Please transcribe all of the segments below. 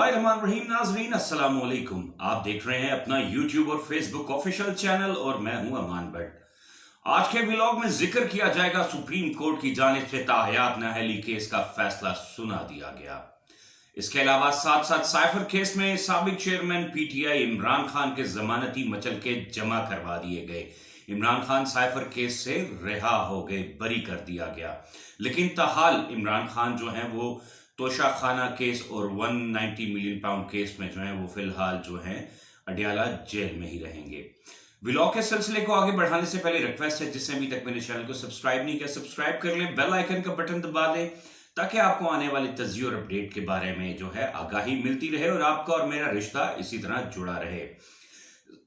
बिस्मिल्लाहिर्रहमानिर्रहीम। नाज़रीन अस्सलाम वालेकुम। आप देख रहे हैं अपना यूट्यूब और फेसबुक ऑफिशियल चैनल और मैं हूं अमान भट्ट। आज के व्लॉग में जिक्र किया जाएगा सुप्रीम कोर्ट की जानिब से ताहयात नाअहली केस का फैसला सुना दिया गया। इसके अलावा साथ साथ साइफर केस में साबिक चेयरमैन पीटीआई इमरान खान के जमानती मचलके जमा करवा दिए गए। इमरान खान साइफर केस से रिहा हो गए, बरी कर दिया गया, लेकिन ताहाल इमरान खान जो हैं वो तोशा खाना केस और 190 मिलियन पाउंड केस में जो है वो फिलहाल जो है अडियाला जेल में ही रहेंगे। व्लॉग के सिलसिले को आगे बढ़ाने से पहले रिक्वेस्ट है, जिससे अभी तक मेरे चैनल को सब्सक्राइब नहीं किया सब्सक्राइब कर लें, बेल आइकन का बटन दबा दें ताकि आपको आने वाले तज्ज़िये और अपडेट के बारे में जो है आगाही मिलती रहे और आपका और मेरा रिश्ता इसी तरह जुड़ा रहे।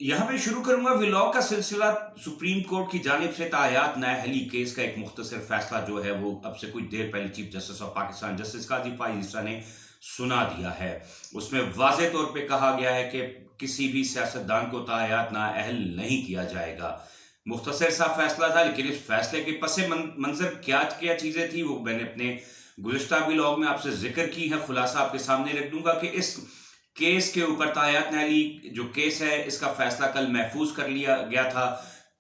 यहाँ पे शुरू करूंगा व्लॉग का सिलसिला सुप्रीम कोर्ट की जानिब से ताहयात नाअहली केस का एक मुख्तसर फैसला जो है वो अब से कुछ देर पहले chief justice of Pakistan justice Qazi Faez Isa ने सुना दिया है। उसमें वाज़ेह तौर पे कहा गया है कि किसी भी सियासतदान को ताहयात नाअहल नहीं किया जाएगा। मुख्तसर सा फैसला था, लेकिन इस फैसले के पसे मंजर क्या क्या चीजें थी वो मैंने अपने गुज़िश्ता व्लॉग में आपसे जिक्र की है। खुलासा आपके सामने रख दूंगा कि इस केस के ऊपर ताहयात नाअहली जो केस है इसका फैसला कल महफूज कर लिया गया था।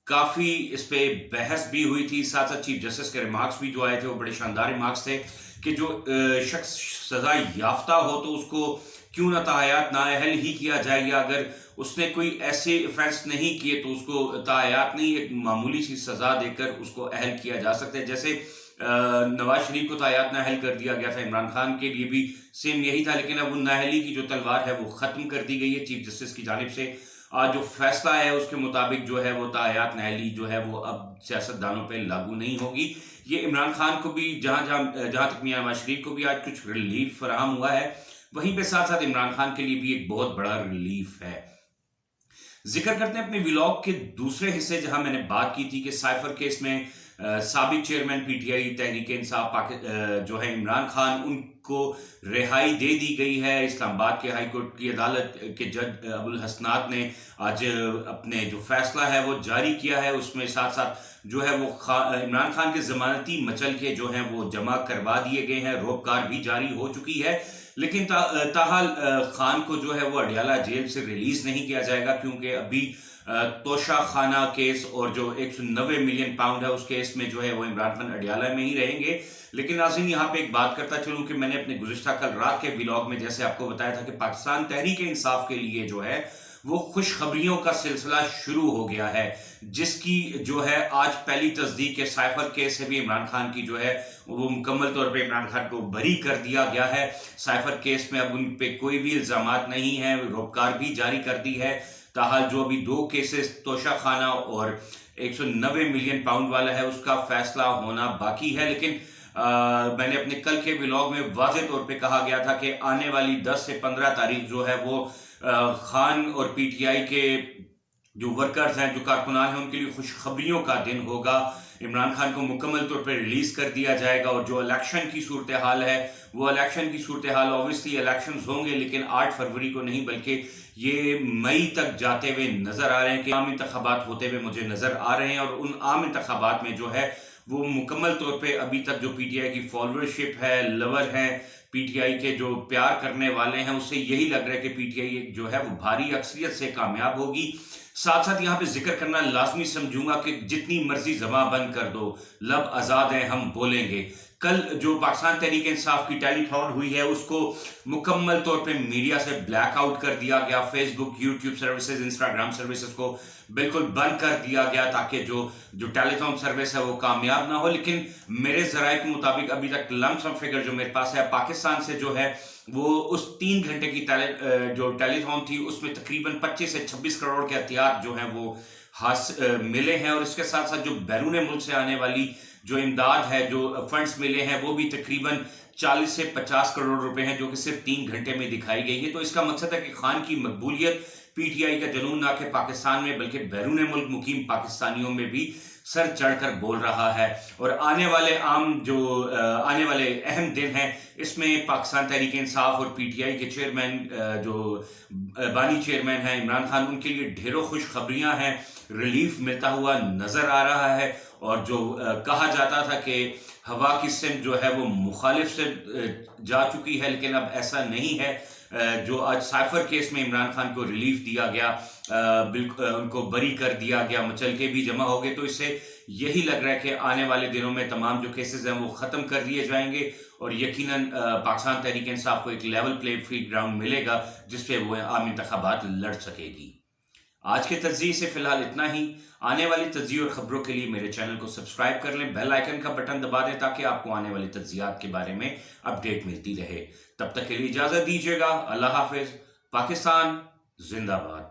काफी इस पे बहस भी हुई थी, साथ साथ चीफ जस्टिस के रिमार्क्स भी जो आए थे वो बड़े शानदार रिमार्क्स थे कि जो शख्स सजा याफ्ता हो तो उसको क्यों ना ताहयात नाअहल ही किया जाए, या अगर उसने कोई ऐसे ऑफेंस नहीं किए तो उसको ताहयात नहीं एक मामूली सी सजा देकर उसको अहल किया जा सकता है। जैसे नवाज शरीफ को ताहयात नाअहल कर दिया गया था, इमरान खान के लिए भी सेम यही था, लेकिन अब वो नाअहली की जो तलवार है वो खत्म कर दी गई है चीफ जस्टिस की जानिब से। आज जो फैसला है उसके मुताबिक जो है वो ताहयात नाअहली जो है वो अब सियासतदानों पे लागू नहीं होगी। ये इमरान खान को भी जहां तक मियां नवाज शरीफ को भी आज कुछ रिलीफ फराहम हुआ है, वहीं पे साथ साथ इमरान खान के लिए भी एक बहुत बड़ा रिलीफ है। जिक्र करते हैं अपने व्लॉग के दूसरे हिस्से, जहां मैंने बात की थी कि साइफर केस में साबिक चेयरमैन पीटीआई तहरीक इंसाफ जो है इमरान खान, उनको रिहाई दे दी गई है। इस्लामाबाद के हाई कोर्ट की अदालत के जज अबुल हसनात ने आज अपने जो फैसला है वो जारी किया है। उसमें साथ साथ जो है वो इमरान खान के जमानती मचलके जो हैं वो जमा करवा दिए गए हैं, रोपकार भी जारी हो चुकी है, लेकिन ताहाल खान को जो है वो अडियाला जेल से रिलीज नहीं किया जाएगा, क्योंकि अभी तोशा खाना केस और जो 190 मिलियन पाउंड है उस केस में जो है वो इमरान खान अडियाला में ही रहेंगे। लेकिन नाज़रीन यहाँ पे एक बात करता चलूं कि मैंने अपने गुज़िश्ता कल रात के व्लॉग में जैसे आपको बताया था कि पाकिस्तान तहरीक इंसाफ के लिए जो है वो खुशखबरियों का सिलसिला शुरू हो गया है, जिसकी जो है आज पहली तस्दीक के साइफर केस से भी इमरान खान की जो है वो मुकम्मल तौर पे इमरान खान को बरी कर दिया गया है। साइफर केस में अब उन पे कोई भी इल्जामात नहीं है, रोपकार भी जारी कर दी है। ताहाल जो अभी दो केसेस तोशा खाना और 190 मिलियन पाउंड वाला है उसका फैसला होना बाकी है, लेकिन मैंने अपने कल के व्लॉग में वाज़ेह तौर पे कहा गया था कि आने वाली 10 से 15 तारीख जो है वो खान और पीटीआई के जो वर्कर्स हैं, जो कारकुनान हैं, उनके लिए खुशखबरियों का दिन होगा। इमरान खान को मुकम्मल तौर पर रिलीज कर दिया जाएगा और जो इलेक्शन की सूरत हाल है वो इलेक्शन की सूरत हाल ऑब्वियसली इलेक्शंस होंगे, लेकिन 8 फरवरी को नहीं बल्कि ये मई तक जाते हुए नजर आ रहे हैं कि आम इंतखाबात होते हुए मुझे नजर आ रहे हैं। और उन आम इंतखाबात में जो है वो मुकम्मल तौर पे अभी तक जो पीटीआई की फॉलोअरशिप है, लवर है पीटीआई के, जो प्यार करने वाले हैं, उससे यही लग रहा है कि पीटीआई जो है वो भारी अक्सरियत से कामयाब होगी। साथ साथ यहाँ पे जिक्र करना लाजमी समझूंगा कि जितनी मर्जी जबां बंद कर दो, लब आजाद है, हम बोलेंगे। कल जो पाकिस्तान तहरीक इंसाफ की टेलीथॉन हुई है उसको मुकम्मल तौर पे मीडिया से ब्लैक आउट कर दिया गया। Facebook, YouTube services, Instagram services को बिल्कुल बंद कर दिया गया ताकि जो टेलीथॉन सर्विस है वो कामयाब ना हो। लेकिन मेरे जराये के मुताबिक अभी तक लमसम फिगर जो मेरे पास है पाकिस्तान से जो है वो उस 3 घंटे की जो टेलीथॉन थी उसमें तकरीबन 25 से 26 करोड़ के एहतियात जो हैं वो मिले हैं। और इसके साथ साथ जो बैरून मुल्क से आने वाली जो इमदाद है, जो फंड्स मिले हैं, वो भी तकरीबन 40 से 50 करोड़ रुपए हैं, जो कि सिर्फ 3 घंटे में दिखाई गई है। तो इसका मकसद है कि खान की मकबूलियत, पीटीआई का जुनून ना कि पाकिस्तान में बल्कि बैरून मुल्क मुकीम पाकिस्तानियों में भी सर चढ़कर बोल रहा है। और आने वाले अहम दिन हैं, इसमें पाकिस्तान तहरीक इंसाफ और पीटीआई के चेयरमैन जो बानी चेयरमैन हैं इमरान खान, उनके लिए ढेरों खुशखबरियां हैं, रिलीफ मिलता हुआ नजर आ रहा है। और जो कहा जाता था कि हवा की सिमत जो है वो मुखालिफ से जा चुकी है, लेकिन अब ऐसा नहीं है। جو آج سائفر کیس میں عمران خان کو ریلیف دیا گیا، ان کو بری کر دیا گیا، مچلکے بھی جمع ہو گئے، تو اس سے یہی لگ رہا ہے کہ آنے والے دنوں میں تمام جو کیسز ہیں وہ ختم کر دیے جائیں گے، اور یقیناً پاکستان تحریک انصاف کو ایک لیول پلے فری گراؤنڈ ملے گا جس پہ وہ عام انتخابات لڑ سکے گی۔ آج کے تجزیے سے فی الحال اتنا ہی۔ آنے والی تجزیے اور خبروں کے لیے میرے چینل کو سبسکرائب کر لیں، بیل آئیکن کا بٹن دبا دیں تاکہ آپ کو آنے والی تجزیات کے بارے میں اپڈیٹ ملتی رہے۔ تب تک کے لیے اجازت دیجیے گا۔ اللہ حافظ۔ پاکستان زندہ باد۔